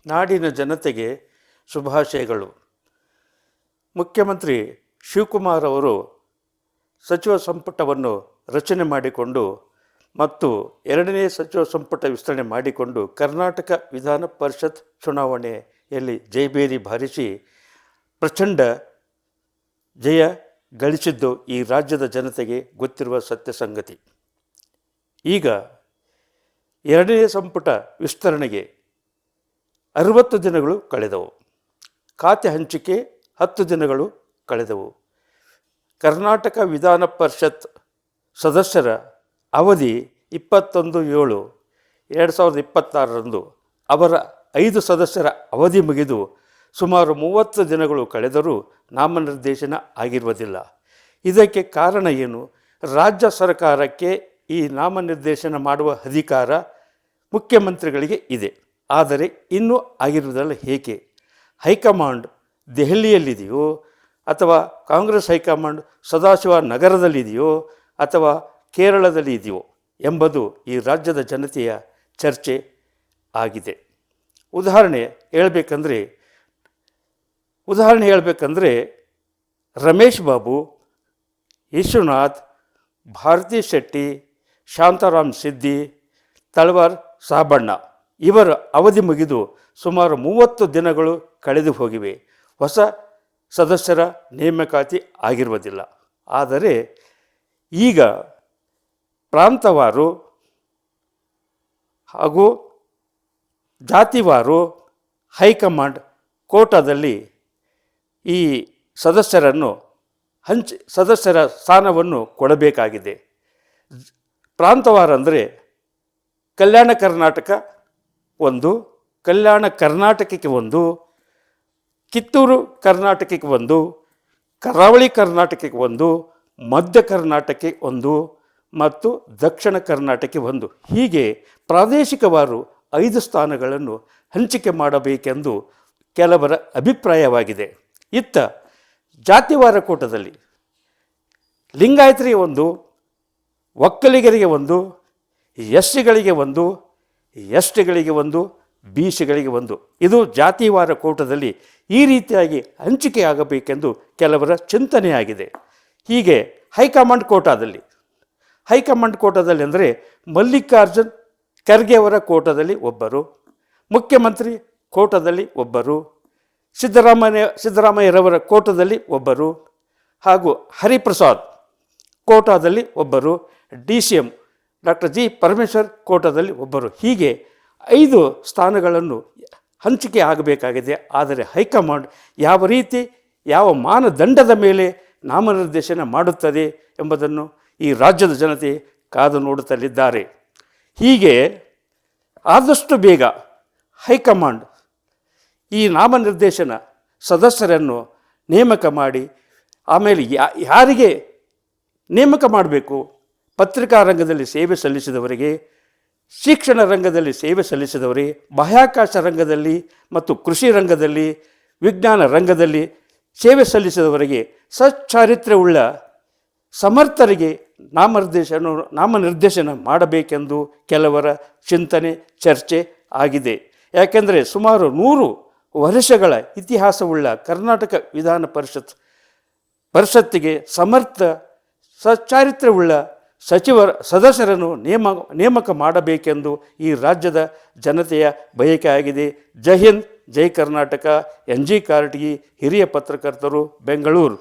ನಾಡಿನ ಜನತೆಗೆ ಶುಭಾಶಯಗಳು. ಮುಖ್ಯಮಂತ್ರಿ ಶಿವಕುಮಾರ್ ಅವರು ಸಚಿವ ಸಂಪುಟವನ್ನು ರಚನೆ ಮಾಡಿಕೊಂಡು ಮತ್ತು ಎರಡನೇ ಸಚಿವ ಸಂಪುಟ ವಿಸ್ತರಣೆ ಮಾಡಿಕೊಂಡು ಕರ್ನಾಟಕ ವಿಧಾನ ಪರಿಷತ್ ಚುನಾವಣೆಯಲ್ಲಿ ಜಯಭೇರಿ ಬಾರಿಸಿ ಪ್ರಚಂಡ ಜಯ ಗಳಿಸಿದ್ದು ಈ ರಾಜ್ಯದ ಜನತೆಗೆ ಗೊತ್ತಿರುವ ಸತ್ಯ ಸಂಗತಿ. ಈಗ ಎರಡನೇ ಸಂಪುಟ ವಿಸ್ತರಣೆಗೆ 60 ದಿನಗಳು ಕಳೆದವು. ಖಾತೆ ಹಂಚಿಕೆ 10 ದಿನಗಳು ಕಳೆದವು. ಕರ್ನಾಟಕ ವಿಧಾನ ಪರಿಷತ್ ಸದಸ್ಯರ ಅವಧಿ 21/7/2026 ಅವರ 5 ಸದಸ್ಯರ ಅವಧಿ ಮುಗಿದು ಸುಮಾರು 30 ದಿನಗಳು ಕಳೆದರೂ ನಾಮನಿರ್ದೇಶನ ಆಗಿರುವುದಿಲ್ಲ. ಇದಕ್ಕೆ ಕಾರಣ ಏನು? ರಾಜ್ಯ ಸರ್ಕಾರಕ್ಕೆ ಈ ನಾಮನಿರ್ದೇಶನ ಮಾಡುವ ಅಧಿಕಾರ ಮುಖ್ಯಮಂತ್ರಿಗಳಿಗೆ ಇದೆ. ಆದರೆ ಇನ್ನೂ ಆಗಿರುವುದಲ್ಲ. ಏಕೆ? ಹೈಕಮಾಂಡ್ ದೆಹಲಿಯಲ್ಲಿದೆಯೋ ಅಥವಾ ಕಾಂಗ್ರೆಸ್ ಹೈಕಮಾಂಡ್ ಸದಾಶಿವ ನಗರದಲ್ಲಿದೆಯೋ ಅಥವಾ ಕೇರಳದಲ್ಲಿ ಇದೆಯೋ ಎಂಬುದು ಈ ರಾಜ್ಯದ ಜನತೆಯ ಚರ್ಚೆ ಆಗಿದೆ. ಉದಾಹರಣೆ ಹೇಳಬೇಕಂದ್ರೆ ರಮೇಶ್ ಬಾಬು, ವಿಶ್ವನಾಥ್, ಭಾರತಿ ಶೆಟ್ಟಿ, ಶಾಂತಾರಾಮ್ ಸಿದ್ದಿ, ತಳವಾರ್ ಸಾಬಣ್ಣ ಇವರ ಅವಧಿ ಮುಗಿದು ಸುಮಾರು 30 ದಿನಗಳು ಕಳೆದು ಹೋಗಿವೆ. ಹೊಸ ಸದಸ್ಯರ ನೇಮಕಾತಿ ಆಗಿರುವುದಿಲ್ಲ. ಆದರೆ ಈಗ ಪ್ರಾಂತವಾರು ಹಾಗೂ ಜಾತಿವಾರು ಹೈಕಮಾಂಡ್ ಕೋಟಾದಲ್ಲಿ ಈ ಸದಸ್ಯರ ಸ್ಥಾನವನ್ನು ಕೊಡಬೇಕಾಗಿದೆ. ಪ್ರಾಂತವಾರ ಅಂದರೆ ಕಲ್ಯಾಣ ಕರ್ನಾಟಕ ಒಂದು, ಕಲ್ಯಾಣ ಕರ್ನಾಟಕಕ್ಕೆ ಒಂದು, ಕಿತ್ತೂರು ಕರ್ನಾಟಕಕ್ಕೆ ಒಂದು, ಕರಾವಳಿ ಕರ್ನಾಟಕಕ್ಕೆ ಒಂದು, ಮಧ್ಯ ಕರ್ನಾಟಕಕ್ಕೆ ಒಂದು ಮತ್ತು ದಕ್ಷಿಣ ಕರ್ನಾಟಕಕ್ಕೆ ಒಂದು. ಹೀಗೆ ಪ್ರಾದೇಶಿಕವಾರು 5 ಸ್ಥಾನಗಳನ್ನು ಹಂಚಿಕೆ ಮಾಡಬೇಕೆಂದು ಕೆಲವರ ಅಭಿಪ್ರಾಯವಾಗಿದೆ. ಇತ್ತ ಜಾತಿವಾರ ಕೋಟದಲ್ಲಿ ಲಿಂಗಾಯತರಿಗೆ ಒಂದು, ಒಕ್ಕಲಿಗರಿಗೆ ಒಂದು, ಎಸ್ಸಿಗಳಿಗೆ ಒಂದು, ಎಸ್ಟಿಗಳಿಗೆ ಒಂದು, ಬಿಸಿಗಳಿಗೆ ಒಂದು. ಇದು ಜಾತಿವಾರ ಕೋಟದಲ್ಲಿ ಈ ರೀತಿಯಾಗಿ ಹಂಚಿಕೆ ಆಗಬೇಕೆಂದು ಕೆಲವರ ಚಿಂತನೆಯಾಗಿದೆ. ಹೀಗೆ ಹೈಕಮಾಂಡ್ ಕೋಟಾದಲ್ಲಿ ಅಂದರೆ ಮಲ್ಲಿಕಾರ್ಜುನ್ ಖರ್ಗೆ ಅವರ ಕೋಟಾದಲ್ಲಿ ಒಬ್ಬರು, ಮುಖ್ಯಮಂತ್ರಿ ಕೋಟಾದಲ್ಲಿ ಒಬ್ಬರು, ಸಿದ್ದರಾಮಯ್ಯರವರ ಕೋಟಾದಲ್ಲಿ ಒಬ್ಬರು ಹಾಗೂ ಹರಿಪ್ರಸಾದ್ ಕೋಟಾದಲ್ಲಿ ಒಬ್ಬರು, DCM ಡಾಕ್ಟರ್ ಜಿ ಪರಮೇಶ್ವರ್ ಕೋಟಾದಲ್ಲಿ ಒಬ್ಬರು. ಹೀಗೆ 5 ಸ್ಥಾನಗಳನ್ನು ಹಂಚಿಕೆ ಆಗಬೇಕಾಗಿದೆ. ಆದರೆ ಹೈಕಮಾಂಡ್ ಯಾವ ಮಾನದಂಡದ ಮೇಲೆ ನಾಮನಿರ್ದೇಶನ ಮಾಡುತ್ತದೆ ಎಂಬುದನ್ನು ಈ ರಾಜ್ಯದ ಜನತೆ ಕಾದು ನೋಡುತ್ತಲಿದ್ದಾರೆ. ಹೀಗೆ ಆದಷ್ಟು ಬೇಗ ಹೈಕಮಾಂಡ್ ಈ ನಾಮನಿರ್ದೇಶನ ಸದಸ್ಯರನ್ನು ನೇಮಕ ಮಾಡಿ ಆಮೇಲೆ ಯಾರಿಗೆ ನೇಮಕ ಮಾಡಬೇಕು? ಪತ್ರಿಕಾ ರಂಗದಲ್ಲಿ ಸೇವೆ ಸಲ್ಲಿಸಿದವರಿಗೆ, ಶಿಕ್ಷಣ ರಂಗದಲ್ಲಿ ಸೇವೆ ಸಲ್ಲಿಸಿದವರಿಗೆ, ಬಾಹ್ಯಾಕಾಶ ರಂಗದಲ್ಲಿ ಮತ್ತು ಕೃಷಿ ರಂಗದಲ್ಲಿ, ವಿಜ್ಞಾನ ರಂಗದಲ್ಲಿ ಸೇವೆ ಸಲ್ಲಿಸಿದವರಿಗೆ, ಸಚ್ಚಾರಿತ್ರ್ಯವುಳ್ಳ ಸಮರ್ಥರಿಗೆ ನಾಮನಿರ್ದೇಶನ ಮಾಡಬೇಕೆಂದು ಕೆಲವರ ಚಿಂತನೆ, ಚರ್ಚೆ ಆಗಿದೆ. ಯಾಕೆಂದರೆ ಸುಮಾರು 100 ವರ್ಷಗಳ ಇತಿಹಾಸವುಳ್ಳ ಕರ್ನಾಟಕ ವಿಧಾನ ಪರಿಷತ್ತಿಗೆ ಸಮರ್ಥ ಸಚ್ಚಾರಿತ್ರ್ಯವುಳ್ಳ ಸದಸ್ಯರನ್ನು ನೇಮಕ ಮಾಡಬೇಕೆಂದು ಈ ರಾಜ್ಯದ ಜನತೆಯ ಬಯಕೆ ಆಗಿದೆ. ಜೈ ಹಿಂದ್, ಜೈ ಕರ್ನಾಟಕ. NG ಕಾರಟಗಿ, ಹಿರಿಯ ಪತ್ರಕರ್ತರು, ಬೆಂಗಳೂರು.